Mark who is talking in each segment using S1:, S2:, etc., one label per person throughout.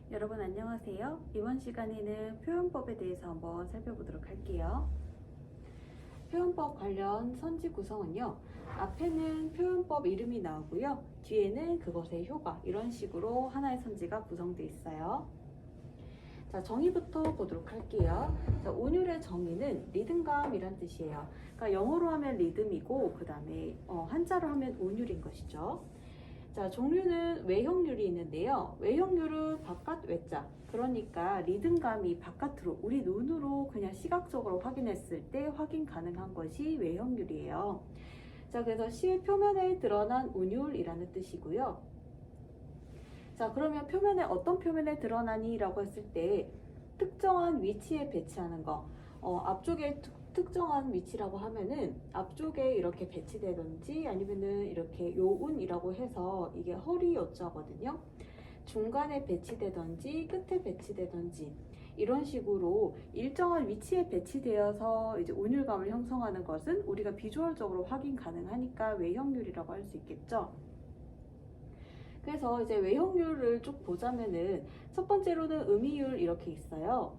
S1: 여러분 안녕하세요. 이번 시간에는 표현법에 대해서 한번 살펴보도록 할게요. 표현법 관련 선지 구성은요. 앞에는 표현법 이름이 나오고요. 뒤에는 그것의 효과 이런 식으로 하나의 선지가 구성되어 있어요. 자, 정의부터 보도록 할게요. 자, 운율의 정의는 리듬감이란 뜻이에요. 그러니까 영어로 하면 리듬이고 그 다음에 한자로 하면 운율인 것이죠. 자, 종류는 외형률이 있는데요. 외형률은 바깥 외자. 그러니까 리듬감이 바깥으로 우리 눈으로 그냥 시각적으로 확인했을 때 확인 가능한 것이 외형률이에요. 자, 그래서 시의 표면에 드러난 운율이라는 뜻이고요. 자, 그러면 표면에 어떤 표면에 드러나니? 라고 했을 때 특정한 위치에 배치하는 거. 앞쪽에 특정한 위치라고 하면은 앞쪽에 이렇게 배치되든지 아니면은 이렇게 요운이라고 해서 이게 허리 요자거든요. 중간에 배치되든지 끝에 배치되든지 이런 식으로 일정한 위치에 배치되어서 이제 운율감을 형성하는 것은 우리가 비주얼적으로 확인 가능하니까 외형률이라고 할 수 있겠죠. 그래서 이제 외형률을 쭉 보자면은 첫 번째로는 음이율 이렇게 있어요.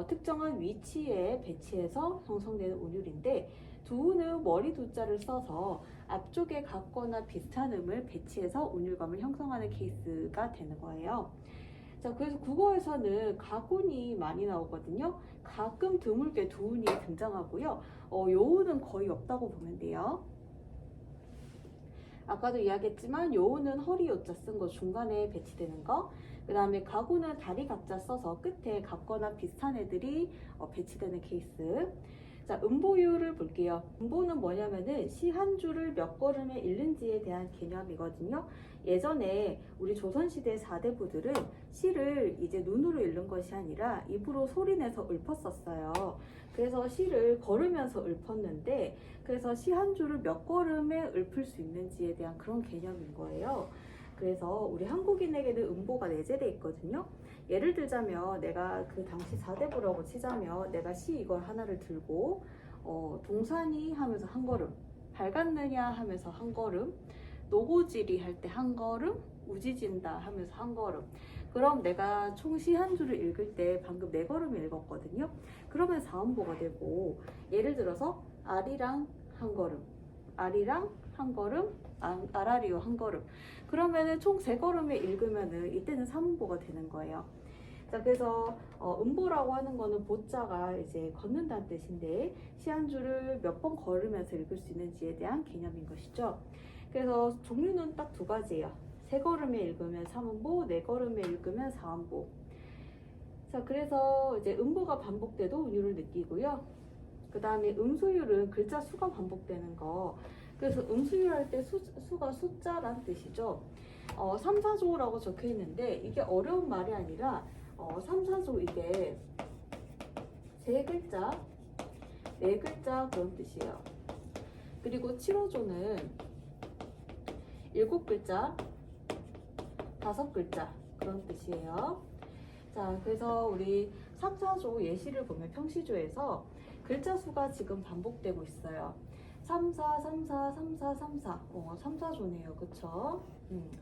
S1: 특정한 위치에 배치해서 형성되는 운율인데 두는 머리 두자를 써서 앞쪽에 같거나 비슷한 음을 배치해서 운율감을 형성하는 케이스가 되는 거예요. 자, 그래서 국어에서는 가군이 많이 나오거든요. 가끔 드물게 두운이 등장하고요. 요운은 거의 없다고 보면 돼요. 아까도 이야기했지만 요우는 허리 요자 쓴 거 중간에 배치되는 거, 그 다음에 가구는 다리 각자 써서 끝에 같거나 비슷한 애들이 배치되는 케이스. 자, 음보율을 볼게요. 음보는 뭐냐면은 시 한 줄을 몇 걸음에 읽는지에 대한 개념이거든요. 예전에 우리 조선시대 4대부들은 시를 이제 눈으로 읽는 것이 아니라 입으로 소리내서 읊었었어요. 그래서 시를 걸으면서 읊었는데 그래서 시 한 줄을 몇 걸음에 읊을 수 있는지에 대한 그런 개념인 거예요. 그래서 우리 한국인에게는 음보가 내재되어 있거든요. 예를 들자면 내가 그 당시 4대부라고 치자면 내가 시 이걸 하나를 들고 동산이 하면서 한 걸음, 밝았느냐 하면서 한 걸음, 노고지리 할 때 한 걸음, 우지진다 하면서 한 걸음. 그럼 내가 총 시 한 줄을 읽을 때 방금 네 걸음을 읽었거든요. 그러면 4음보가 되고 예를 들어서 아리랑 한 걸음, 아리랑 한 걸음, 아라리오 한 걸음. 그러면은 총 세 걸음에 읽으면은 이때는 3음보가 되는 거예요. 자, 그래서 음보라고 하는 거는 보자가 이제 걷는다는 뜻인데 시 한 줄을 몇 번 걸으면서 읽을 수 있는지에 대한 개념인 것이죠. 그래서 종류는 딱 두 가지예요. 세 걸음에 읽으면 3음보, 네 걸음에 읽으면 4음보. 자, 그래서 이제 음보가 반복돼도 운율을 느끼고요. 그 다음에 음수율은 글자 수가 반복되는 거. 그래서 음수율 할 때 수가 숫자란 뜻이죠. 3, 4조라고 적혀 있는데 이게 어려운 말이 아니라 3, 4조 이게 세 글자, 네 글자 그런 뜻이에요. 그리고 7호조는 7글자, 5글자 그런 뜻이에요. 자, 그래서 우리 3, 4조 예시를 보면 평시조에서 글자 수가 지금 반복되고 있어요. 3, 4, 3, 4, 3, 4, 3, 4. 3, 4조네요. 그쵸?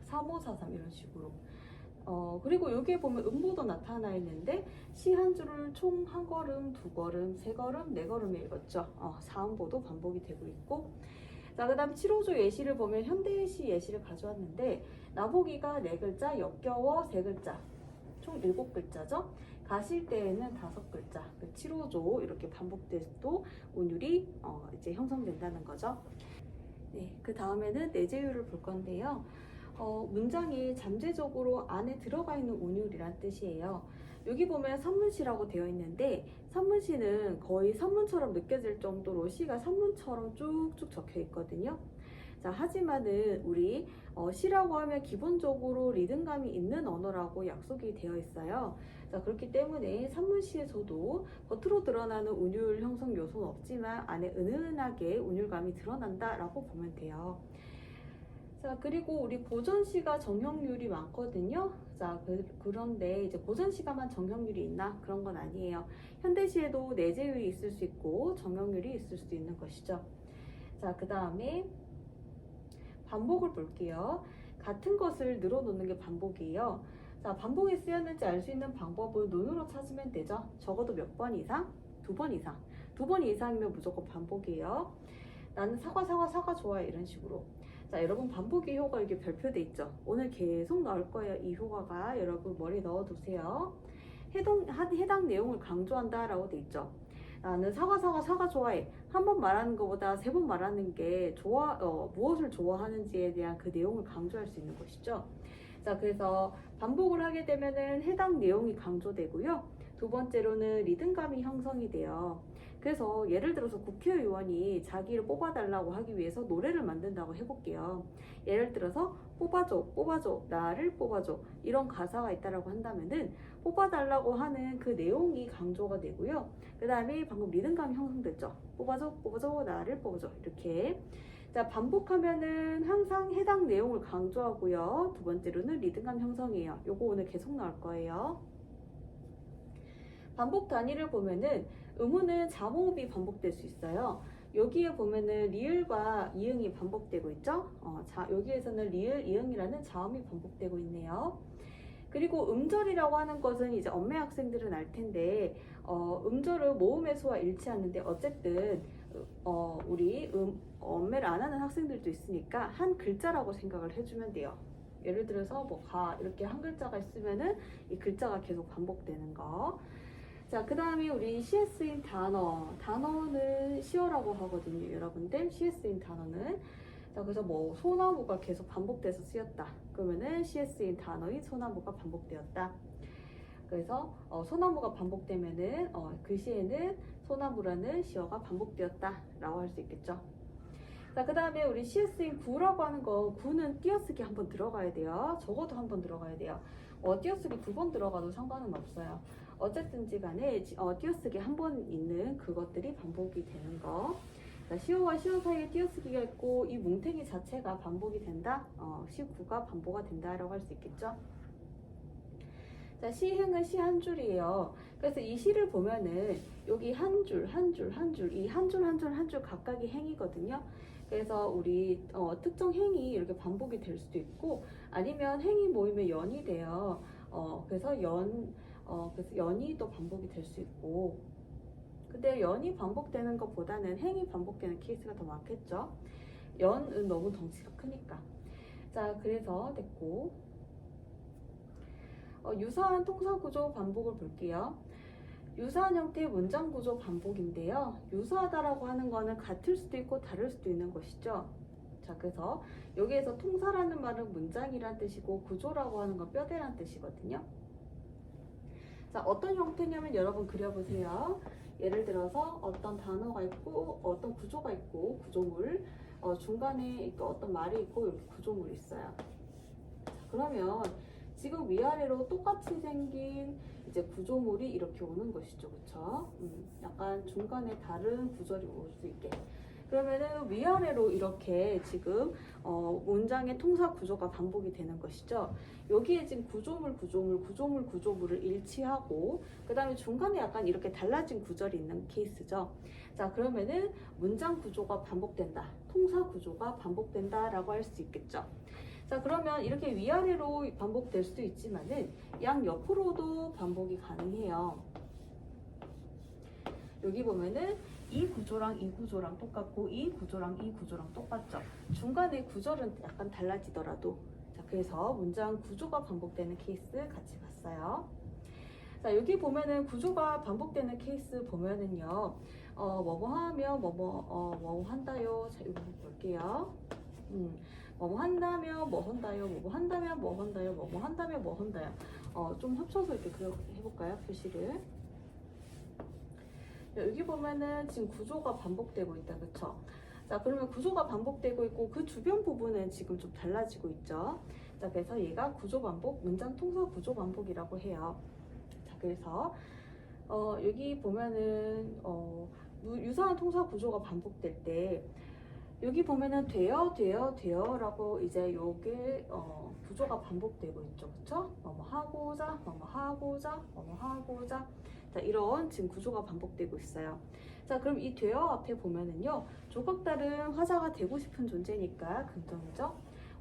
S1: 3, 5, 4, 3 이런 식으로. 그리고 여기에 보면 음보도 나타나 있는데 시 한 줄을 총 한 걸음, 두 걸음, 세 걸음, 네 걸음에 읽었죠. 4음보도 반복이 되고 있고. 자, 그 다음 7호조 예시를 보면 현대시 예시를 가져왔는데 나보기가 네 글자, 역겨워 세 글자. 총 7글자죠. 가실 때에는 5글자, 7호조 이렇게 반복돼도 운율이 이제 형성된다는 거죠. 네, 그 다음에는 내재율을 볼 건데요. 문장이 잠재적으로 안에 들어가 있는 운율이란 뜻이에요. 여기 보면 산문시라고 되어 있는데 산문시는 거의 산문처럼 느껴질 정도로 시가 산문처럼 쭉쭉 적혀 있거든요. 자, 하지만은 우리 시라고 하면 기본적으로 리듬감이 있는 언어라고 약속이 되어 있어요. 자, 그렇기 때문에 산문시에서도 겉으로 드러나는 운율 형성 요소는 없지만 안에 은은하게 운율감이 드러난다라고 보면 돼요. 자, 그리고 우리 고전시가 정형률이 많거든요. 자, 그런데 이제 고전시가만 정형률이 있나? 그런 건 아니에요. 현대시에도 내재율이 있을 수 있고 정형률이 있을 수도 있는 것이죠. 자, 그 다음에 반복을 볼게요. 같은 것을 늘어놓는 게 반복이에요. 자, 반복이 쓰였는지 알 수 있는 방법을 눈으로 찾으면 되죠. 적어도 몇 번 이상? 2번 이상. 2번 이상이면 무조건 반복이에요. 나는 사과 좋아해. 이런 식으로. 자, 여러분 반복의 효과 이게 별표돼 있죠. 오늘 계속 나올 거예요. 이 효과가 여러분 머리에 넣어두세요. 해당 내용을 강조한다 라고 돼 있죠. 나는 사과 좋아해. 한 번 말하는 것보다 3번 말하는 게 무엇을 좋아하는지에 대한 그 내용을 강조할 수 있는 것이죠. 자, 그래서 반복을 하게 되면은 해당 내용이 강조되고요. 두 번째로는 리듬감이 형성이 돼요. 그래서 예를 들어서 국회의원이 자기를 뽑아달라고 하기 위해서 노래를 만든다고 해볼게요. 예를 들어서 뽑아줘, 나를 뽑아줘, 이런 가사가 있다라고 한다면은 뽑아달라고 하는 그 내용이 강조가 되고요. 그 다음에 방금 리듬감이 형성됐죠. 뽑아줘, 나를 뽑아줘, 이렇게. 자, 반복하면은 항상 해당 내용을 강조하고요. 두 번째로는 리듬감 형성이에요. 요거 오늘 계속 나올 거예요. 반복 단위를 보면은 의문은 자모음이 반복될 수 있어요. 여기에 보면은 리을과 이응이 반복되고 있죠. 여기에서는 리을, 이응이라는 자음이 반복되고 있네요. 그리고 음절이라고 하는 것은 이제 엄매 학생들은 알 텐데 음절을 모음의 수와 일치하는데 어쨌든 우리 엄매를 안 하는 학생들도 있으니까 한 글자라고 생각을 해주면 돼요. 예를 들어서 뭐 가 이렇게 한 글자가 있으면은 이 글자가 계속 반복되는 거. 자, 그 다음에 우리 시에 쓰인 단어는 시어라고 하거든요. 여러분들 시에 쓰인 단어는. 자, 그래서 뭐 소나무가 계속 반복돼서 쓰였다. 그러면은 시에 쓰인 단어인 소나무가 반복되었다. 그래서 소나무가 반복되면은 그 시에는 소나무라는 시어가 반복되었다 라고 할 수 있겠죠. 자, 그 다음에 우리 시에 쓰인 구라고 하는 거, 구는 띄어쓰기 한번 들어가야 돼요. 적어도 한번 들어가야 돼요. 띄어쓰기 2번 들어가도 상관은 없어요. 어쨌든지 간에 띄어쓰기 한 번 있는 그것들이 반복이 되는 거. 자, 시어와 시어 사이에 띄어쓰기가 있고 이 뭉탱이 자체가 반복이 된다. 시구가 반복가 된다라고 할 수 있겠죠. 자, 시행은 시 한 줄이에요. 그래서 이 시를 보면은 여기 한 줄, 이 한 줄 각각이 행이거든요. 그래서 우리 특정 행이 이렇게 반복이 될 수도 있고 아니면 행이 모이면 연이 돼요. 그래서 연이 또 반복이 될 수 있고. 근데 연이 반복되는 것보다는 행이 반복되는 케이스가 더 많겠죠. 연은 너무 덩치가 크니까. 자, 그래서 됐고. 유사한 통사구조 반복을 볼게요. 유사한 형태의 문장 구조 반복인데요. 유사하다라고 하는 거는 같을 수도 있고 다를 수도 있는 것이죠. 자, 그래서 여기에서 통사라는 말은 문장이란 뜻이고 구조라고 하는 건 뼈대란 뜻이거든요. 자, 어떤 형태냐면 여러분 그려보세요. 예를 들어서 어떤 단어가 있고 어떤 구조가 있고 구조물, 중간에 어떤 말이 있고 이렇게 구조물이 있어요. 자, 그러면 지금 위아래로 똑같이 생긴 이제 구조물이 이렇게 오는 것이죠. 그쵸? 약간 중간에 다른 구절이 올 수 있게. 그러면은 위아래로 이렇게 지금 문장의 통사 구조가 반복이 되는 것이죠. 여기에 지금 구조물을 일치하고 그 다음에 중간에 약간 이렇게 달라진 구절이 있는 케이스죠. 자, 그러면은 문장 구조가 반복된다, 통사 구조가 반복된다 라고 할 수 있겠죠. 자, 그러면 이렇게 위아래로 반복될 수도 있지만은 양옆으로도 반복이 가능해요. 여기 보면은 이 구조랑 이 구조랑 똑같고 이 구조랑 이 구조랑 똑같죠. 중간에 구절은 약간 달라지더라도. 자, 그래서 문장 구조가 반복되는 케이스 같이 봤어요. 자, 여기 보면은 구조가 반복되는 케이스 보면은요, 뭐뭐 하면 뭐뭐 한다요. 자, 이거 볼게요. 뭐뭐 한다면 뭐 한다요, 뭐뭐 한다면 뭐 한다요, 뭐뭐 한다면 뭐 한다요. 좀 합쳐서 이렇게 해볼까요, 표시를. 여기 보면은 지금 구조가 반복되고 있다, 그쵸? 자, 그러면 구조가 반복되고 있고 그 주변 부분은 지금 좀 달라지고 있죠. 자, 그래서 얘가 구조 반복, 문장 통사 구조 반복이라고 해요. 자, 그래서 여기 보면은 유사한 통사 구조가 반복될 때 여기 보면은 되어라고 이제 요게 구조가 반복되고 있죠. 그쵸? 뭐뭐 하고자. 자, 이런 지금 구조가 반복되고 있어요. 자, 그럼 이 되어 앞에 보면은요, 조각다른 화자가 되고 싶은 존재니까 긍정이죠.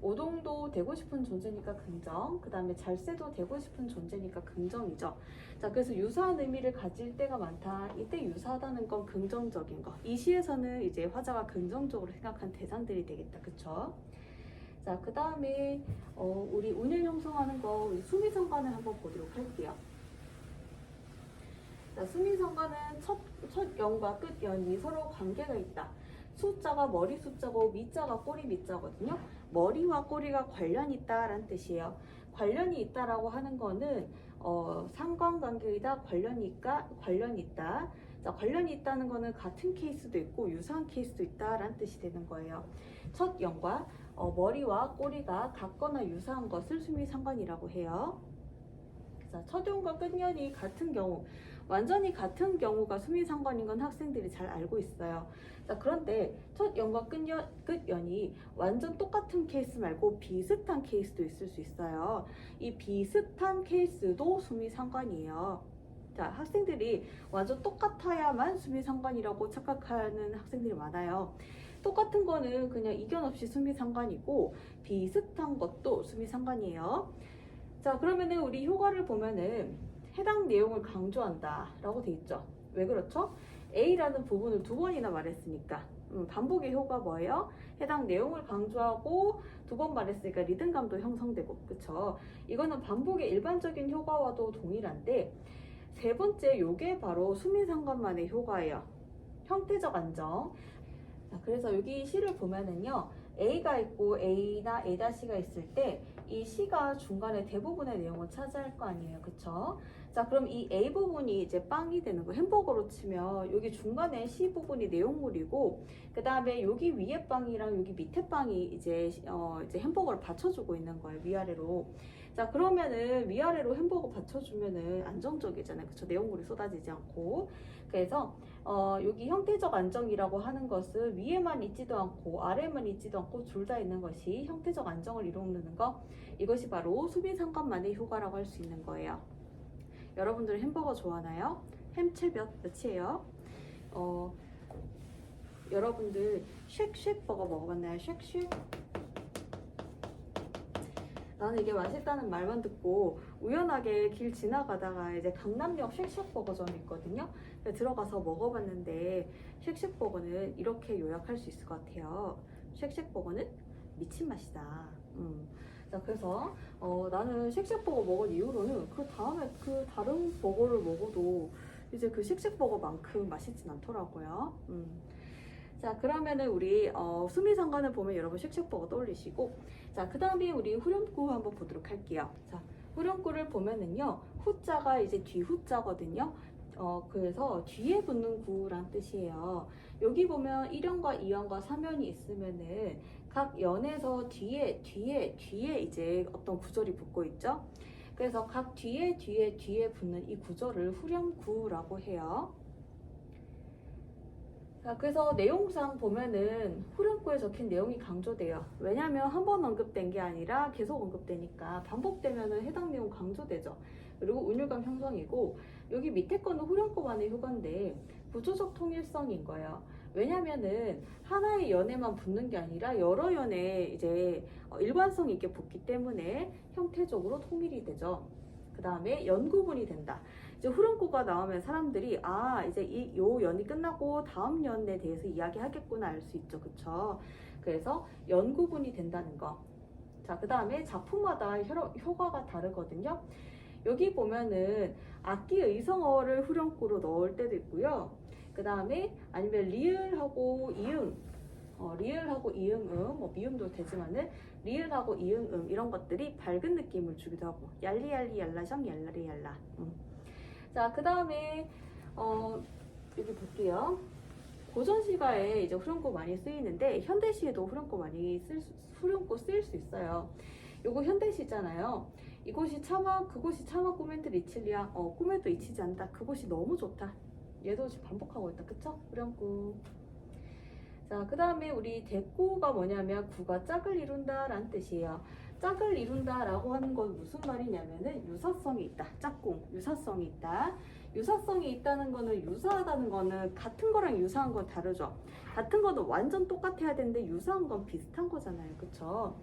S1: 오동도 되고 싶은 존재니까 긍정, 그 다음에 잘세도 되고 싶은 존재니까 긍정이죠. 자, 그래서 유사한 의미를 가질 때가 많다. 이때 유사하다는 건 긍정적인 거. 이 시에서는 이제 화자가 긍정적으로 생각한 대상들이 되겠다. 그쵸? 자, 그 다음에 우리 운율 형성하는 거 우리 수미성관을 한번 보도록 할게요. 자, 수미성관은 첫 연과 끝 연이 서로 관계가 있다. 숫자가 머리 숫자고 미자가 꼬리 미자거든요. 머리와 꼬리가 관련이 있다라는 뜻이에요. 관련이 있다라고 하는 거는 상관관계이다, 관련이 있다. 자, 관련이 있다는 거는 같은 케이스도 있고 유사한 케이스도 있다라는 뜻이 되는 거예요. 첫 연과 머리와 꼬리가 같거나 유사한 것을 수미상관이라고 해요. 자, 첫 연과 끝 연이 같은 경우, 완전히 같은 경우가 수미상관인 건 학생들이 잘 알고 있어요. 자, 그런데 첫 연과 끝 연이 완전 똑같은 케이스 말고 비슷한 케이스도 있을 수 있어요. 이 비슷한 케이스도 수미상관이에요. 자, 학생들이 완전 똑같아야만 수미상관이라고 착각하는 학생들이 많아요. 똑같은 거는 그냥 이견 없이 수미상관이고 비슷한 것도 수미상관이에요. 자, 그러면은 우리 효과를 보면은 해당 내용을 강조한다 라고 돼 있죠. 왜 그렇죠? A라는 부분을 두 번이나 말했으니까 반복의 효과 뭐예요? 해당 내용을 강조하고 두 번 말했으니까 리듬감도 형성되고, 그쵸? 이거는 반복의 일반적인 효과와도 동일한데 세 번째 요게 바로 수미상관만의 효과예요. 형태적 안정. 자, 그래서 여기 시를 보면은요, A가 있고 A나 A-가 있을 때 이 C가 중간에 대부분의 내용을 차지할 거 아니에요. 그쵸? 자, 그럼 이 A 부분이 이제 빵이 되는 거, 햄버거로 치면 여기 중간에 C 부분이 내용물이고, 그 다음에 여기 위에 빵이랑 여기 밑에 빵이 이제 햄버거를 받쳐주고 있는 거예요. 위아래로. 자, 그러면은 위아래로 햄버거 받쳐주면은 안정적이잖아요. 그쵸? 내용물이 쏟아지지 않고. 그래서 여기 형태적 안정이라고 하는 것은 위에만 있지도 않고 아래만 있지도 않고 둘 다 있는 것이 형태적 안정을 이루는 거, 이것이 바로 수미상관만의 효과라고 할 수 있는 거예요. 여러분들 햄버거 좋아하나요? 햄채 몇이에요? 여러분들 쉑쉑 버거 먹어봤나요? 쉑쉑? 나는 이게 맛있다는 말만 듣고 우연하게 길 지나가다가 이제 강남역 쉑쉑버거점이 있거든요. 들어가서 먹어봤는데 쉑쉑버거는 이렇게 요약할 수 있을 것 같아요. 쉑쉑버거는 미친 맛이다. 자, 그래서 나는 쉑쉑버거 먹은 이후로는 그 다음에 그 다른 버거를 먹어도 이제 그 쉑쉑버거만큼 맛있진 않더라고요. 자, 그러면은 우리 수미상관을 보면 여러분 쉑쉑버거 떠올리시고, 자, 그 다음에 우리 후렴구 한번 보도록 할게요. 자, 후렴구를 보면은요, 후자가 이제 뒤후자거든요. 그래서 뒤에 붙는 구란 뜻이에요. 여기 보면 1연과 2연과 3연이 있으면은 각 연에서 뒤에 이제 어떤 구절이 붙고 있죠. 그래서 각 뒤에 붙는 이 구절을 후렴구라고 해요. 자, 그래서 내용상 보면은 후렴구에 적힌 내용이 강조돼요. 왜냐하면 한 번 언급된 게 아니라 계속 언급되니까 반복되면은 해당 내용 강조되죠. 그리고 운율감 형성이고, 여기 밑에 거는 후렴구만의 효과인데 구조적 통일성인 거예요. 왜냐면은 하나의 연에만 붙는 게 아니라 여러 연에 이제 일관성 있게 붙기 때문에 형태적으로 통일이 되죠. 그 다음에 연구분이 된다. 이제 후렴구가 나오면 사람들이 이제 요 연이 끝나고 다음 연에 대해서 이야기하겠구나 알 수 있죠. 그쵸? 그래서 연구분이 된다는 거. 자, 그 다음에 작품마다 효과가 다르거든요. 여기 보면은 악기 의성어를 후렴구로 넣을 때도 있고요. 그 다음에 아니면 리을하고 이응, 리을하고 이응음, 뭐 미음도 되지만은 리을하고 이응음 이런 것들이 밝은 느낌을 주기도 하고, 얄리얄리 얄라정 얄라리 얄라. 자, 그 다음에 여기 볼게요. 고전시가에 이제 후렴구 많이 쓰이는데 현대시에도 후렴구 쓰일 수 있어요. 요거 현대시잖아요. 이곳이 차마 그곳이 차마 꿈에도 이칠리야. 꿈에도 잊히지 않는다. 그곳이 너무 좋다. 얘도 지금 반복하고 있다. 그쵸? 후렴구. 자, 그 다음에 우리 대꾸가 뭐냐면 구가 짝을 이룬다 라는 뜻이에요. 짝을 이룬다 라고 하는 건 무슨 말이냐면은 유사성이 있다. 짝꿍, 유사성이 있다. 유사성이 있다는 거는, 유사하다는 거는 같은 거랑 유사한 건 다르죠. 같은 거는 완전 똑같아야 되는데 유사한 건 비슷한 거잖아요. 그쵸?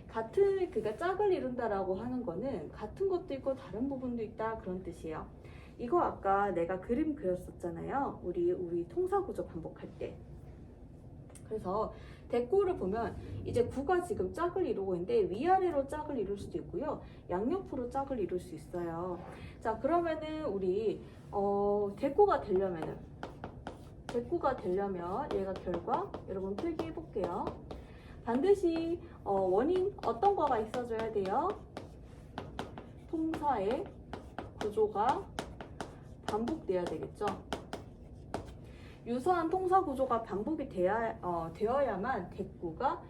S1: 같은 그가 짝을 이룬다라고 하는 거는 같은 것도 있고 다른 부분도 있다 그런 뜻이에요. 이거 아까 내가 그림 그렸었잖아요. 우리 통사구조 반복할 때. 그래서 대꾸를 보면 이제 구가 지금 짝을 이루고 있는데 위아래로 짝을 이룰 수도 있고요. 양옆으로 짝을 이룰 수 있어요. 자, 그러면은 우리 대꾸가 되려면 얘가 결과 여러분 필기해 볼게요. 반드시 원인 어떤 거가 있어줘야 돼요? 통사의 구조가 반복돼야 되겠죠. 유사한 통사 구조가 반복이 되어야만 대꾸가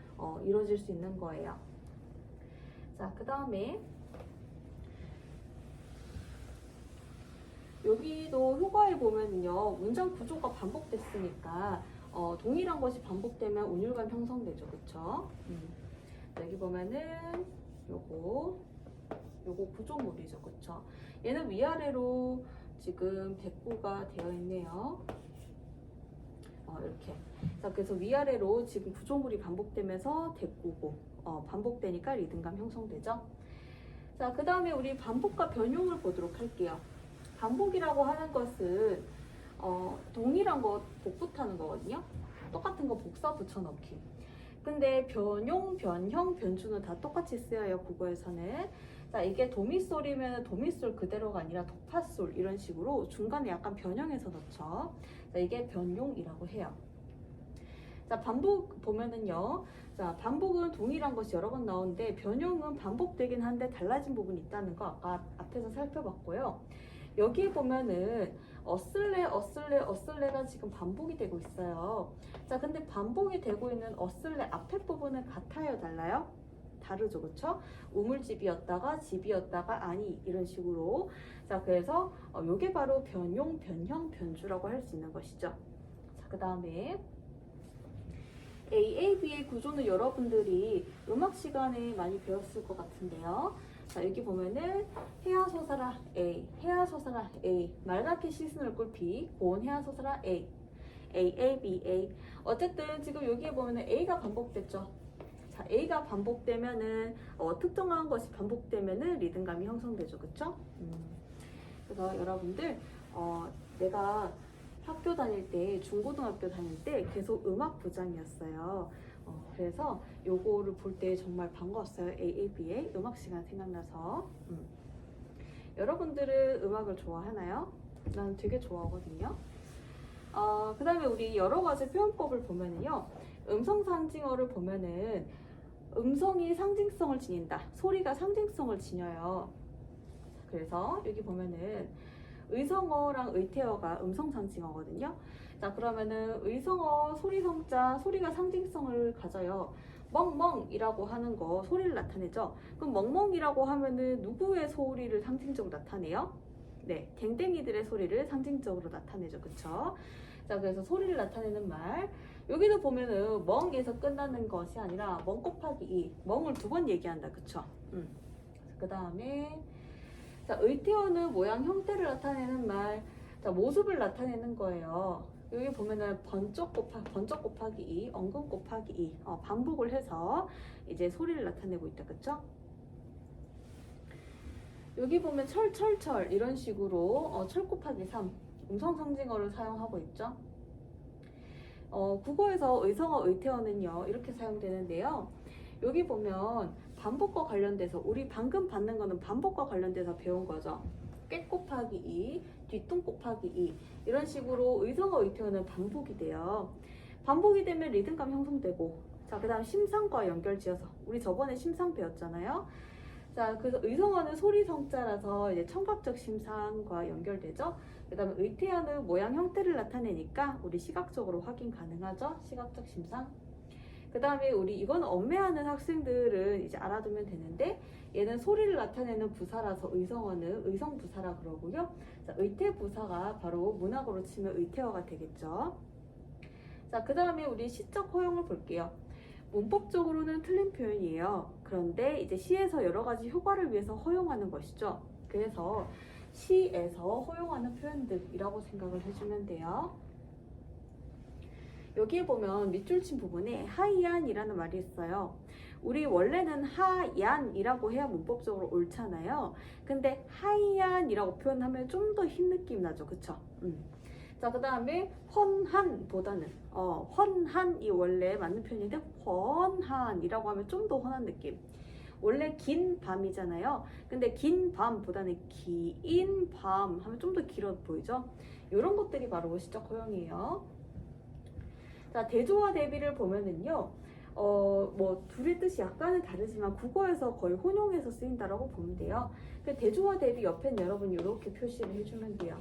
S1: 이루어질 수 있는 거예요. 자, 그 다음에 여기도 효과에 보면요, 문장 구조가 반복됐으니까 동일한 것이 반복되면 운율감 형성되죠, 그쵸? 여기 보면은 요거 구조물이죠, 그쵸? 얘는 위아래로 지금 대꾸가 되어 있네요. 이렇게. 자, 그래서 위아래로 지금 구조물이 반복되면서 대꾸고 반복되니까 리듬감 형성되죠. 자, 그 다음에 우리 반복과 변용을 보도록 할게요. 반복이라고 하는 것은 동일한 것 복붙하는 거거든요. 똑같은 거 복사 붙여넣기. 근데 변용, 변형, 변주는 다 똑같이 쓰여요, 국어에서는. 자, 이게 도미솔이면 도미솔 그대로가 아니라 도파솔 이런 식으로 중간에 약간 변형해서 넣죠. 자, 이게 변용이라고 해요. 자, 반복 보면은요. 자, 반복은 동일한 것이 여러 번 나오는데 변용은 반복되긴 한데 달라진 부분이 있다는 거 아까 앞에서 살펴봤고요. 여기 보면은 어슬레가 지금 반복이 되고 있어요. 자, 근데 반복이 되고 있는 어슬레 앞에 부분은 같아요, 달라요? 다르죠, 그쵸? 우물집이었다가 집이었다가 아니 이런 식으로. 자, 그래서 요게 바로 변용, 변형, 변주라고 할 수 있는 것이죠. 자, 그 다음에 AAB의 구조는 여러분들이 음악 시간에 많이 배웠을 것 같은데요. 자, 여기 보면은 해야서사라 A, 해야서사라 A, 맑게 씻은 얼굴 B, 고운 해야서사라 A, A, B, A. 어쨌든 지금 여기에 보면은 A가 반복됐죠. 자, A가 반복되면은 특정한 것이 반복되면은 리듬감이 형성되죠, 그쵸? 그래서 여러분들 내가 학교 다닐 때, 중고등학교 다닐 때 계속 음악 부장이었어요. 그래서 요거를 볼 때 정말 반가웠어요. AAB의 음악 시간 생각나서. 여러분들은 음악을 좋아하나요? 난 되게 좋아하거든요. 그 다음에 우리 여러 가지 표현법을 보면은요, 음성 상징어를 보면은 음성이 상징성을 지닌다. 소리가 상징성을 지녀요. 그래서 여기 보면은 의성어랑 의태어가 음성 상징어거든요. 자, 그러면은 의성어 소리 성자, 소리가 상징성을 가져요. 멍멍이라고 하는 거 소리를 나타내죠. 그럼 멍멍이라고 하면은 누구의 소리를 상징적으로 나타내요? 네, 댕댕이들의 소리를 상징적으로 나타내죠, 그쵸? 자, 그래서 소리를 나타내는 말. 여기도 보면은 멍에서 끝나는 것이 아니라 멍 곱하기 2, 멍을 2번 얘기한다, 그쵸? 그 다음에 자, 의태어는 모양 형태를 나타내는 말, 자, 모습을 나타내는 거예요. 여기 보면은 번쩍 곱하기 2, 엉금 곱하기 2, 반복을 해서 이제 소리를 나타내고 있다, 그쵸? 여기 보면 철 이런 식으로 철 곱하기 3, 음성 상징어를 사용하고 있죠. 국어에서 의성어, 의태어는요 이렇게 사용되는데요. 여기 보면 반복과 관련돼서 우리 방금 받는 거는 반복과 관련돼서 배운 거죠. 꽤 곱하기 2, 뒤뚱 곱하기 2 이런 식으로 의성어, 의태어는 반복이 돼요. 반복이 되면 리듬감 형성되고, 자, 그 다음 심상과 연결지어서 우리 저번에 심상 배웠잖아요. 자, 그래서 의성어는 소리 성자라서 이제 청각적 심상과 연결되죠. 그 다음에 의태어는 모양 형태를 나타내니까 우리 시각적으로 확인 가능하죠. 시각적 심상. 그 다음에 우리 이건 엄매하는 학생들은 이제 알아두면 되는데, 얘는 소리를 나타내는 부사라서 의성어는 의성부사라 그러고요. 자, 의태부사가 바로 문학으로 치면 의태어가 되겠죠. 자, 그 다음에 우리 시적 허용을 볼게요. 문법적으로는 틀린 표현이에요. 그런데 이제 시에서 여러 가지 효과를 위해서 허용하는 것이죠. 그래서 시에서 허용하는 표현들이라고 생각을 해주면 돼요. 여기에 보면 밑줄 친 부분에 하이안이라는 말이 있어요. 우리 원래는 하얀이라고 해야 문법적으로 옳잖아요. 근데 하얀이라고 표현하면 좀 더 흰 느낌 나죠, 그쵸? 자, 그 다음에 훤한보다는 훤한이 원래 맞는 표현인데 훤한이라고 하면 좀 더 훤한 느낌. 원래 긴 밤이잖아요. 근데 긴 밤보다는 긴 밤 하면 좀 더 길어 보이죠? 이런 것들이 바로 시적 허용이에요. 자, 대조와 대비를 보면은요. 뭐 둘의 뜻이 약간은 다르지만 국어에서 거의 혼용해서 쓰인다라고 보면 돼요. 그 대조와 대비 옆엔 여러분 이렇게 표시를 해주면 돼요.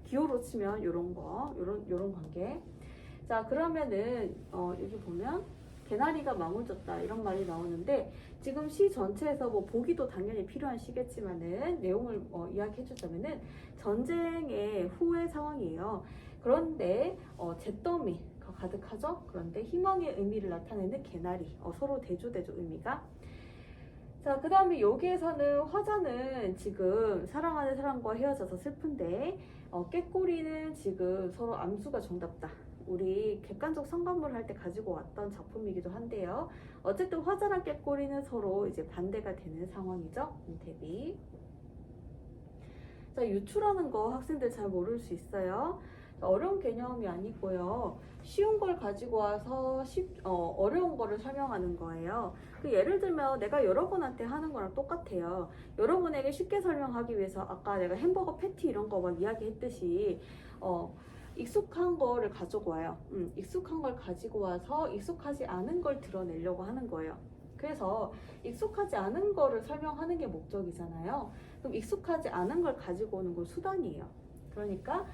S1: 기호로 치면 요런 거, 요런 관계. 자, 그러면은 여기 보면 개나리가 망울졌다 이런 말이 나오는데 지금 시 전체에서 뭐 보기도 당연히 필요한 시겠지만은 내용을 이야기해주자면은 전쟁의 후의 상황이에요. 그런데 잿더미가 가득하죠. 그런데 희망의 의미를 나타내는 개나리, 서로 대조되죠 의미가. 자, 그 다음에 여기에서는 화자는 지금 사랑하는 사람과 헤어져서 슬픈데 꾀꼬리는 지금 서로 암수가 정답다. 우리 객관적 상관물 할 때 가지고 왔던 작품이기도 한데요. 어쨌든 화자랑 꾀꼬리는 서로 이제 반대가 되는 상황이죠. 대비. 자, 유추라는 거 학생들 잘 모를 수 있어요. 어려운 개념이 아니고요. 쉬운 걸 가지고 와서 어려운 거를 설명하는 거예요. 그 예를 들면 내가 여러분한테 하는 거랑 똑같아요. 여러분에게 쉽게 설명하기 위해서 아까 내가 햄버거 패티 이런 거 막 이야기했듯이 익숙한 거를 가지고 와요. 익숙한 걸 가지고 와서 익숙하지 않은 걸 드러내려고 하는 거예요. 그래서 익숙하지 않은 거를 설명하는 게 목적이잖아요. 그럼 익숙하지 않은 걸 가지고 오는 건 수단이에요. 그러니까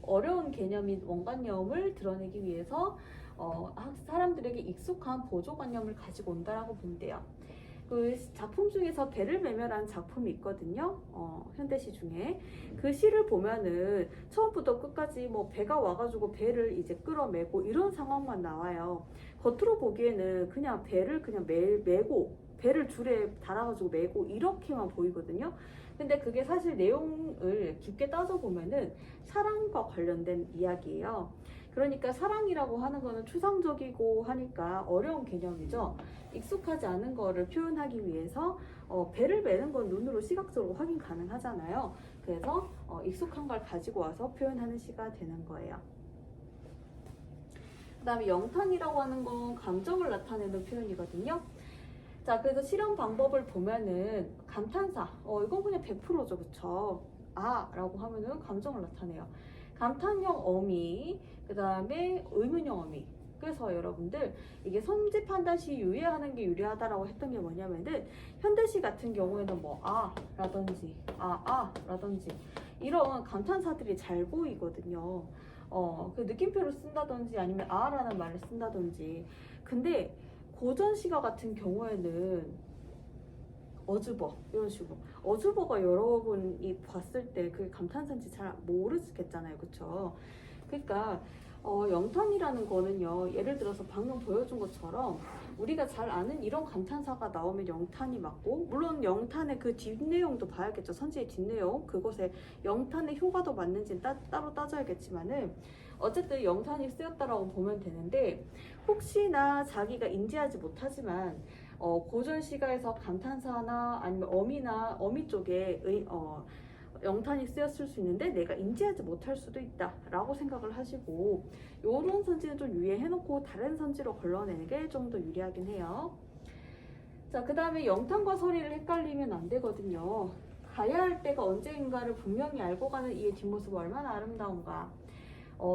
S1: 어려운 개념인 원관념을 드러내기 위해서 사람들에게 익숙한 보조관념을 가지고 온다라고 보면 돼요. 그 작품 중에서 배를 매멸한 작품이 있거든요. 현대시 중에 그 시를 보면은 처음부터 끝까지 뭐 배가 와가지고 배를 이제 끌어매고 이런 상황만 나와요. 겉으로 보기에는 그냥 배를 그냥 매고 배를 줄에 달아가지고 매고 이렇게만 보이거든요. 근데 그게 사실 내용을 깊게 따져보면은 사랑과 관련된 이야기예요. 그러니까 사랑이라고 하는 거는 추상적이고 하니까 어려운 개념이죠. 익숙하지 않은 거를 표현하기 위해서 배를 매는 건 눈으로 시각적으로 확인 가능하잖아요. 그래서 익숙한 걸 가지고 와서 표현하는 시가 되는 거예요. 그 다음에 영탄이라고 하는 건 감정을 나타내는 표현이거든요. 자, 그래서 실험 방법을 보면은 감탄사, 이건 그냥 100%죠, 그쵸? 아 라고 하면은 감정을 나타내요. 감탄형 어미, 그 다음에 의문형 어미. 그래서 여러분들 이게 선지 판단시 유예하는 게 유리하다라고 했던 게 뭐냐면은 현대시 같은 경우에는 뭐 라든지 라든지 이런 감탄사들이 잘 보이거든요. 그 느낌표를 쓴다든지 아니면 라는 말을 쓴다든지. 근데 고전시가 같은 경우에는 어주버 이런 식으로 어주버가 여러분이 봤을 때 그게 감탄사인지 잘 모르겠잖아요, 그쵸? 그러니까 영탄이라는 거는요, 예를 들어서 방금 보여준 것처럼 우리가 잘 아는 이런 감탄사가 나오면 영탄이 맞고, 물론 영탄의 그 뒷내용도 봐야겠죠. 선지의 뒷내용, 그것에 영탄의 효과도 맞는지는 따로 따져야겠지만은 어쨌든 영탄이 쓰였다라고 보면 되는데, 혹시나 자기가 인지하지 못하지만 고전 시가에서 감탄사나 아니면 어미나 어미 쪽에 영탄이 쓰였을 수 있는데 내가 인지하지 못할 수도 있다 라고 생각을 하시고, 요런 선지는 좀 유예해놓고 다른 선지로 걸러내는 게 좀 더 유리하긴 해요. 자, 그 다음에 영탄과 서리를 헷갈리면 안 되거든요. 가야 할 때가 언제인가를 분명히 알고 가는 이의 뒷모습이 얼마나 아름다운가.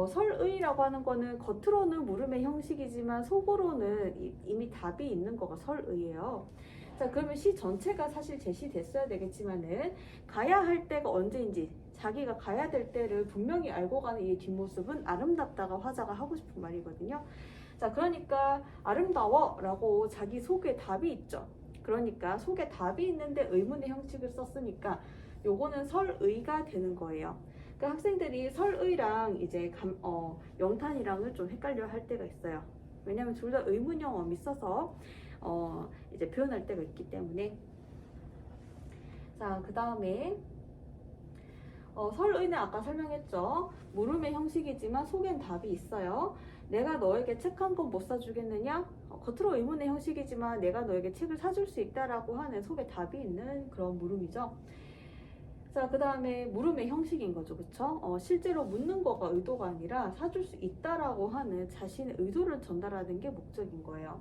S1: 설의라고 하는 거는 겉으로는 물음의 형식이지만 속으로는 이미 답이 있는 거가 설의예요. 자, 그러면 시 전체가 사실 제시됐어야 되겠지만은 가야 할 때가 언제인지, 자기가 가야 될 때를 분명히 알고 가는 이 뒷모습은 아름답다가 화자가 하고 싶은 말이거든요. 자, 그러니까 아름다워 라고 자기 속에 답이 있죠. 그러니까 속에 답이 있는데 의문의 형식을 썼으니까 요거는 설의가 되는 거예요. 그러니까 학생들이 설의랑 이제 영탄이랑은 좀 헷갈려 할 때가 있어요. 왜냐면 둘 다 의문형 어미 써서 이제 표현할 때가 있기 때문에. 자, 그 다음에 설의는 아까 설명했죠. 물음의 형식이지만 속엔 답이 있어요. 내가 너에게 책 한 권 못 사주겠느냐? 겉으로 의문의 형식이지만 내가 너에게 책을 사줄 수 있다라고 하는 속에 답이 있는 그런 물음이죠. 자, 그 다음에 물음의 형식인 거죠. 그쵸? 실제로 묻는 거가 의도가 아니라 사줄 수 있다라고 하는 자신의 의도를 전달하는 게 목적인 거예요.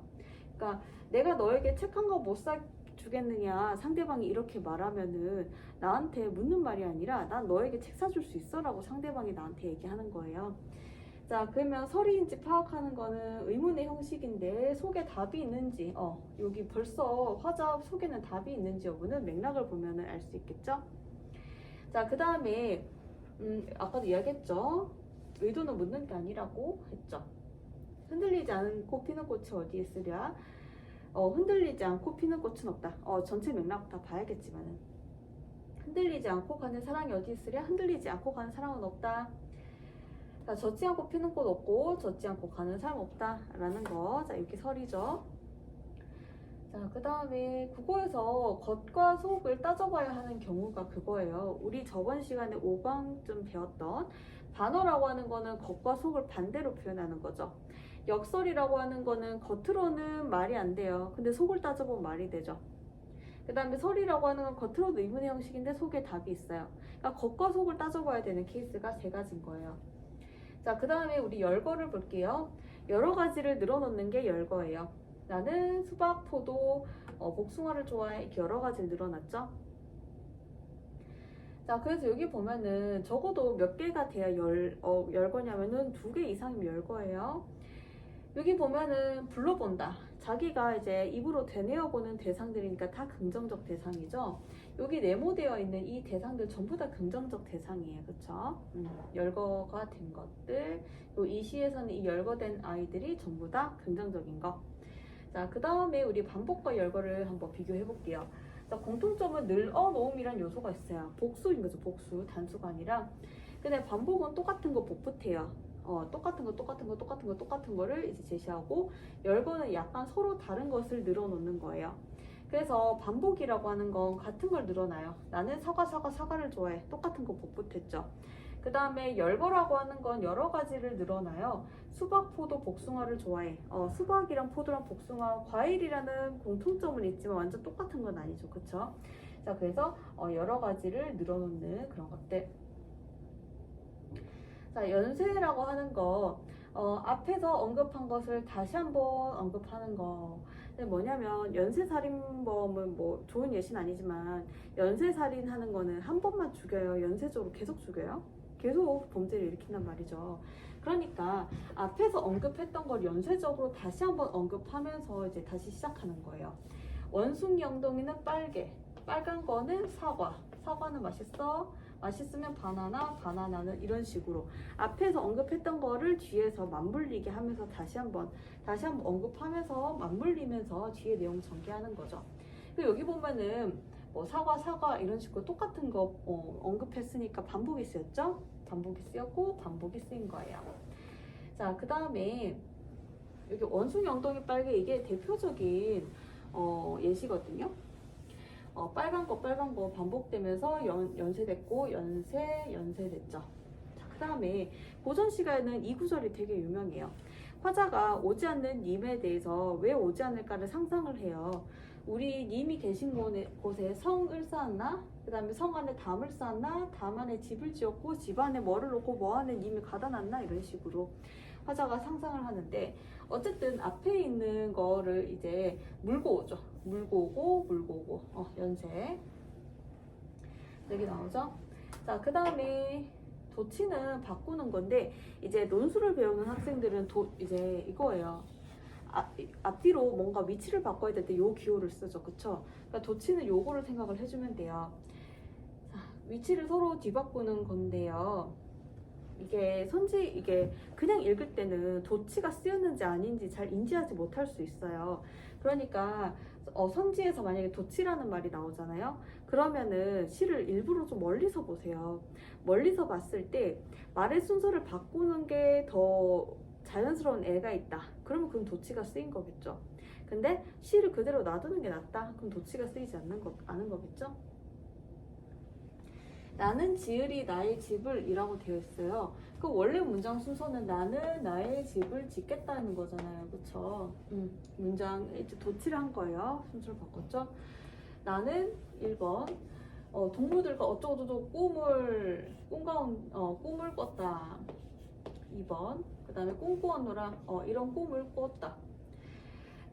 S1: 그러니까 내가 너에게 책 한 권 못 사주겠느냐 상대방이 이렇게 말하면은 나한테 묻는 말이 아니라 난 너에게 책 사줄 수 있어 라고 상대방이 나한테 얘기하는 거예요. 자, 그러면 설의인지 파악하는 거는 의문의 형식인데 속에 답이 있는지 여기 벌써 화자 속에는 답이 있는지 여부는 맥락을 보면은 알 수 있겠죠. 자, 그 다음에 아까도 이야기했죠. 의도는 묻는 게 아니라고 했죠. 흔들리지 않고 피는 꽃이 어디에 있으랴? 흔들리지 않고 피는 꽃은 없다. 전체 맥락 다 봐야겠지만은 흔들리지 않고 가는 사랑이 어디 있으랴? 흔들리지 않고 가는 사랑은 없다. 자, 젖지 않고 피는 꽃 없고 젖지 않고 가는 사람 없다 라는 거. 자, 이렇게 설이죠. 자, 그 다음에 국어에서 겉과 속을 따져봐야 하는 경우가 그거예요. 우리 저번 시간에 5강쯤 배웠던 반어라고 하는 거는 겉과 속을 반대로 표현하는 거죠. 역설이라고 하는 거는 겉으로는 말이 안 돼요. 근데 속을 따져보면 말이 되죠. 그 다음에 설이라고 하는 건 겉으로도 의문의 형식인데 속에 답이 있어요. 그러니까 겉과 속을 따져봐야 되는 케이스가 세 가지인 거예요. 자, 그 다음에 우리 열거를 볼게요. 여러 가지를 늘어놓는 게 열거예요. 나는 수박, 포도, 복숭아를 좋아해. 이렇게 여러 가지를 늘어놨죠. 자, 그래서 여기 보면은 적어도 몇 개가 돼야 열거냐면은 2개 이상이면 열거예요. 여기 보면은 불러본다. 자기가 이제 입으로 되뇌어보는 대상들이니까 다 긍정적 대상이죠. 여기 네모되어 있는 이 대상들 전부 다 긍정적 대상이에요. 그쵸? 열거가 된 것들. 이 시에서는 이 열거된 아이들이 전부 다 긍정적인 거. 자, 그 다음에 우리 반복과 열거를 한번 비교해 볼게요. 자, 공통점은 늘어놓음이란 요소가 있어요. 복수인 거죠. 복수. 단수가 아니라. 근데 반복은 똑같은 거 복붙해요. 똑같은 거를 이제 제시하고, 열거는 약간 서로 다른 것을 늘어놓는 거예요. 그래서 반복이라고 하는 건 같은 걸 늘어나요. 나는 사과를 좋아해. 똑같은 거 복붙했죠. 그 다음에 열거라고 하는 건 여러 가지를 늘어나요. 수박, 포도, 복숭아를 좋아해. 수박이랑 포도랑 복숭아, 과일이라는 공통점은 있지만 완전 똑같은 건 아니죠. 그쵸? 자, 그래서 여러 가지를 늘어놓는 그런 것들. 자, 연쇄라고 하는 거, 앞에서 언급한 것을 다시 한번 언급하는 거. 근데 뭐냐면 연쇄살인범은 뭐 좋은 예시는 아니지만 연쇄살인 하는 거는 한 번만 죽여요. 연쇄적으로 계속 죽여요. 계속 범죄를 일으킨단 말이죠. 그러니까 앞에서 언급했던 걸 연쇄적으로 다시 한번 언급하면서 이제 다시 시작하는 거예요. 원숭이 엉덩이는 빨개, 빨간 거는 사과, 사과는 맛있어, 맛있으면 바나나, 바나나는 이런 식으로 앞에서 언급했던 거를 뒤에서 맞물리게 하면서 다시 한번 언급하면서 맞물리면서 뒤에 내용 전개하는 거죠. 그리고 여기 보면은 뭐 사과 이런 식으로 똑같은 거 언급했으니까 반복이 쓰였죠? 반복이 쓰였고 반복이 쓰인 거예요. 자, 그 다음에 여기 원숭이 엉덩이 빨개, 이게 대표적인 예시거든요. 빨간 거 반복되면서 연쇄됐고 연쇄됐죠. 자, 그 다음에 고전 시가에는 이 구절이 되게 유명해요. 화자가 오지 않는 님에 대해서 왜 오지 않을까를 상상을 해요. 우리 님이 계신 곳에 성을 쌓았나? 그 다음에 성 안에 담을 쌓았나? 담 안에 집을 지었고 집 안에 뭐를 놓고 뭐 안에 님이 가다 놨나? 이런 식으로 화자가 상상을 하는데, 어쨌든 앞에 있는 거를 이제 물고 오죠. 물고 오고 연쇄 여기 나오죠. 자, 그 다음에 도치는 바꾸는 건데, 이제 논술을 배우는 학생들은 이제 이거예요. 앞뒤로 뭔가 위치를 바꿔야 될 때 요 기호를 쓰죠. 그쵸? 그러니까 도치는 요거를 생각을 해주면 돼요. 자, 위치를 서로 뒤바꾸는 건데요. 이게 그냥 읽을 때는 도치가 쓰였는지 아닌지 잘 인지하지 못할 수 있어요. 그러니까 선지에서 만약에 도치라는 말이 나오잖아요. 그러면은 시를 일부러 좀 멀리서 보세요. 멀리서 봤을 때 말의 순서를 바꾸는 게 더 자연스러운 애가 있다. 그러면 그건 도치가 쓰인 거겠죠. 근데 시를 그대로 놔두는 게 낫다. 그럼 도치가 쓰이지 않는 거겠죠. 나는 지으리 나의 집을 이라고 되어 있어요. 그 원래 문장 순서는 나는 나의 집을 짓겠다는 거잖아요. 그쵸? 문장 이제 도치를 한 거예요. 순서를 바꿨죠? 나는 1번 동물들과 어쩌고저쩌고 꿈을 꿨다. 2번 그 다음에 꿈꾸었노라 이런 꿈을 꿨다.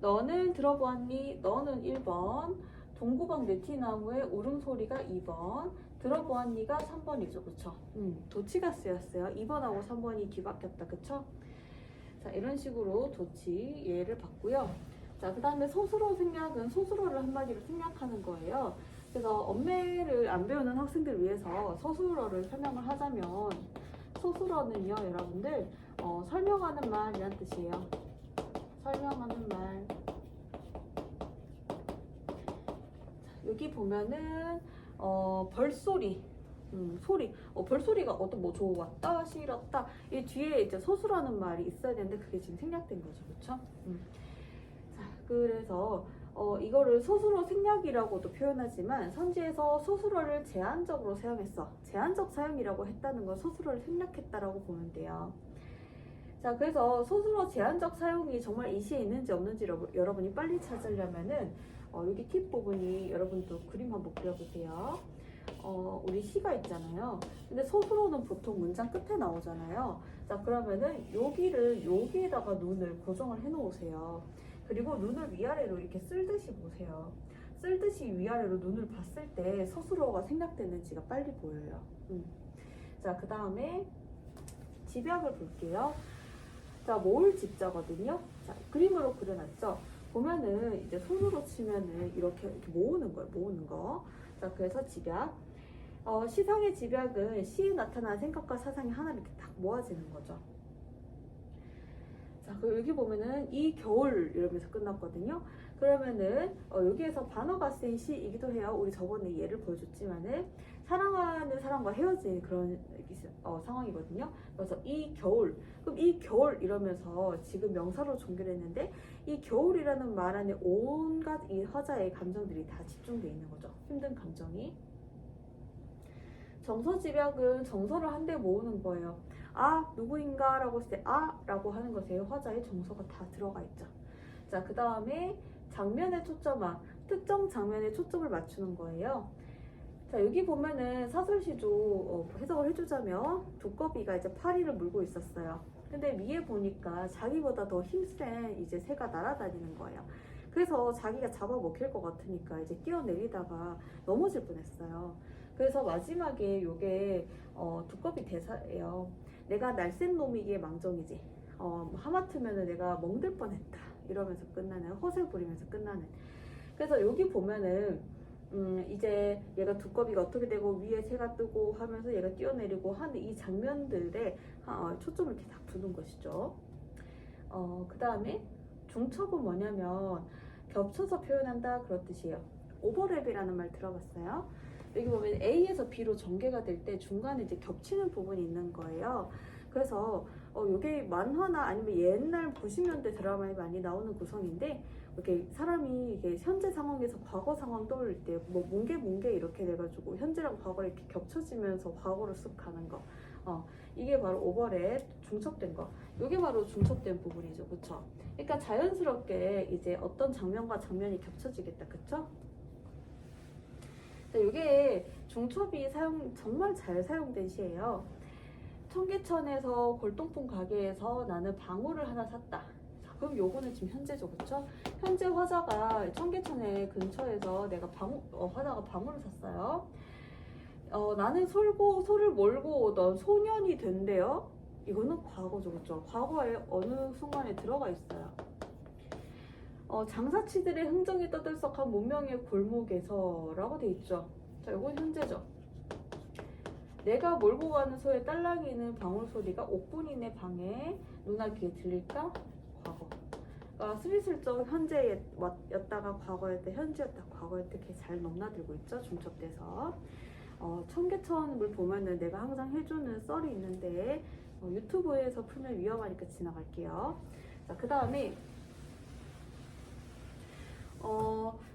S1: 너는 들어보았니? 너는 1번 동구방 네티나무의 울음소리가 2번 들어보았니가 3번이죠. 그쵸? 도치가 쓰였어요. 2번하고 3번이 뒤바뀌었다. 그쵸? 자, 이런 식으로 도치 예를 봤고요. 자, 그 다음에 소수로 생략은 소수로를 한마디로 생략하는 거예요. 그래서 언매를 안 배우는 학생들 위해서 소수로를 설명을 하자면 소수로는요, 여러분들 설명하는 말이란 뜻이에요. 설명하는 말. 여기 보면은 벌소리, 소리, 벌소리가 어떤 뭐 좋았다, 싫었다. 이 뒤에 이제 소수라는 말이 있어야 되는데 그게 지금 생략된 거죠, 그렇죠? 자, 그래서 이거를 소수로 생략이라고도 표현하지만 선지에서 소수로를 제한적으로 사용했어. 제한적 사용이라고 했다는 건 소수로를 생략했다라고 보면 돼요. 자, 그래서 소수로 제한적 사용이 정말 이 시에 있는지 없는지 여러분이 빨리 찾으려면은 여기 팁 부분이 여러분도 그림 한번 그려보세요. 우리 시가 있잖아요. 근데 소수로는 보통 문장 끝에 나오잖아요. 자, 그러면은 여기에다가 눈을 고정을 해 놓으세요. 그리고 눈을 위아래로 이렇게 쓸듯이 보세요. 쓸듯이 위아래로 눈을 봤을 때 소수로가 생략되는지가 빨리 보여요. 자, 그 다음에 집약을 볼게요. 자, 모을 집자거든요. 자, 그림으로 그려놨죠. 보면은 이제 손으로 치면은 이렇게 모으는 거예요. 모으는 거. 자, 그래서 집약. 시상의 집약은 시에 나타난 생각과 사상이 하나 이렇게 딱 모아지는 거죠. 자, 그리고 여기 보면은 이 겨울 이러면서 끝났거든요. 그러면은 여기에서 반어가 쓰인 시이기도 해요. 우리 저번에 예를 보여줬지만은 사랑하는 사람과 헤어진 그런 상황이거든요. 그래서 이 겨울, 그럼 이 겨울 이러면서 지금 명사로 종결했는데 이 겨울이라는 말 안에 온갖 이 화자의 감정들이 다 집중되어 있는 거죠. 힘든 감정이. 정서집약은 정서를 한데 모으는 거예요. 아, 누구인가 라고 했을 때 아 라고 하는 것에 화자의 정서가 다 들어가 있죠. 자, 그 다음에 장면에 초점화, 특정 장면에 초점을 맞추는 거예요. 자, 여기 보면은 사설시조 해석을 해주자면 두꺼비가 이제 파리를 물고 있었어요. 근데 위에 보니까 자기보다 더 힘센 이제 새가 날아다니는 거예요. 그래서 자기가 잡아먹힐 것 같으니까 이제 뛰어내리다가 넘어질 뻔했어요. 그래서 마지막에 요게 두꺼비 대사예요. 내가 날쌘 놈이기에 망정이지. 하마터면은 내가 멍들 뻔했다. 이러면서 끝나는, 허세 부리면서 끝나는. 그래서 여기 보면은 이제 얘가 두꺼비가 어떻게 되고 위에 새가 뜨고 하면서 얘가 뛰어내리고 하는 이 장면들에 초점을 이렇게 딱 두는 것이죠. 그 다음에 중첩은 뭐냐면 겹쳐서 표현한다 그런 뜻이에요. 오버랩이라는 말 들어봤어요? 여기 보면 A에서 B로 전개가 될 때 중간에 이제 겹치는 부분이 있는 거예요. 그래서 이게 만화나 아니면 옛날 90년대 드라마에 많이 나오는 구성인데 이렇게 사람이 이게 현재 상황에서 과거 상황 떠올릴 때 뭐 뭉게 이렇게 돼가지고 현재랑 과거를 이렇게 겹쳐지면서 과거로 쓱 가는 거. 이게 바로 오버랩 중첩된 거. 이게 바로 중첩된 부분이죠, 그쵸? 그러니까 자연스럽게 이제 어떤 장면과 장면이 겹쳐지겠다, 그쵸? 이게 중첩이 정말 잘 사용된 시예요. 청계천에서 골동품 가게에서 나는 방울을 하나 샀다. 자, 그럼 요거는 지금 현재죠, 그쵸? 현재 화자가 청계천에 근처에서 화자가 방울을 샀어요. 나는 소를 몰고 오던 소년이 된대요. 이거는 과거죠, 그쵸? 과거에 어느 순간에 들어가 있어요. 장사치들의 흥정이 떠들썩한 문명의 골목에서 라고 돼 있죠. 자, 이건 현재죠. 내가 몰고 가는 소의 딸랑이는 방울 소리가 옥분이네 방에 누나 귀에 들릴까? 과거. 그러니까 스리슬쩍 현재였다가 과거였다, 현재였다, 과거였다 이렇게 잘 넘나들고 있죠. 중첩돼서. 청계천을 보면은 내가 항상 해주는 썰이 있는데 유튜브에서 풀면 위험하니까 지나갈게요. 자, 그 다음에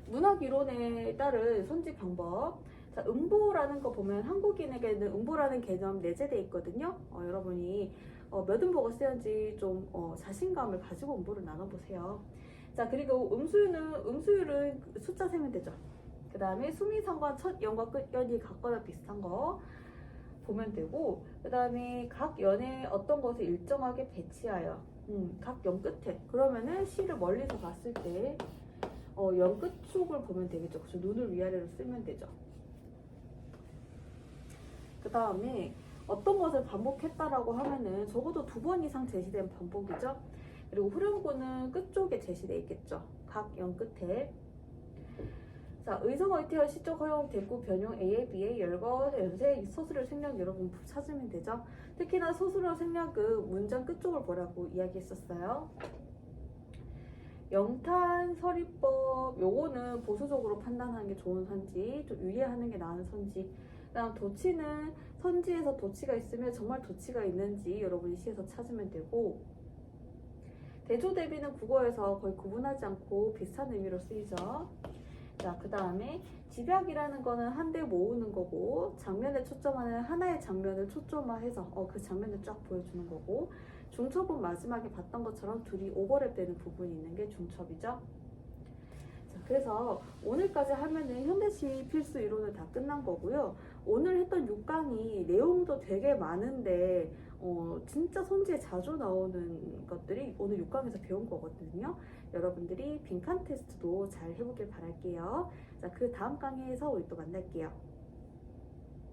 S1: 문학 이론에 따른 선지 방법. 자, 음보라는 거 보면 한국인에게는 음보라는 개념 내재돼 있거든요. 여러분이 몇 음보가 쓰였는지 좀 자신감을 가지고 음보를 나눠보세요. 자, 그리고 음수율은 숫자 세면 되죠. 그 다음에 수미상관 첫 연과 끝 연이 같거나 비슷한 거 보면 되고, 그 다음에 각 연에 어떤 것을 일정하게 배치하여 각 연 끝에, 그러면은 시를 멀리서 봤을 때 연 끝쪽을 보면 되겠죠. 그래서 눈을 위아래로 쓰면 되죠. 그 다음에 어떤 것을 반복했다라고 하면은 적어도 2번 이상 제시된 반복이죠. 그리고 후렴구는 끝쪽에 제시되어 있겠죠. 각 연 끝에. 자, 의성 어휘태어 시적 허용 대구 변형 A에 B에 열거 연세 서술어 생략 여러분 찾으면 되죠. 특히나 서술어 생략은 문장 끝쪽을 보라고 이야기했었어요. 영탄 서리법 요거는 보수적으로 판단하는 게 좋은 선지, 좀 유예하는 게 나은 선지. 그다음 도치는 선지에서 도치가 있으면 정말 도치가 있는지 여러분이 시에서 찾으면 되고, 대조 대비는 국어에서 거의 구분하지 않고 비슷한 의미로 쓰이죠. 자, 그 다음에 집약이라는 거는 한데 모으는 거고, 장면에 초점하는 하나의 장면을 초점화해서 그 장면을 쫙 보여주는 거고, 중첩은 마지막에 봤던 것처럼 둘이 오버랩되는 부분이 있는 게 중첩이죠. 자, 그래서 오늘까지 하면은 현대시 필수 이론은 다 끝난 거고요. 오늘 했던 6강이 내용도 되게 많은데 진짜 선지에 자주 나오는 것들이 오늘 6강에서 배운 거거든요. 여러분들이 빈칸 테스트도 잘 해보길 바랄게요. 자, 그 다음 강의에서 우리 또 만날게요.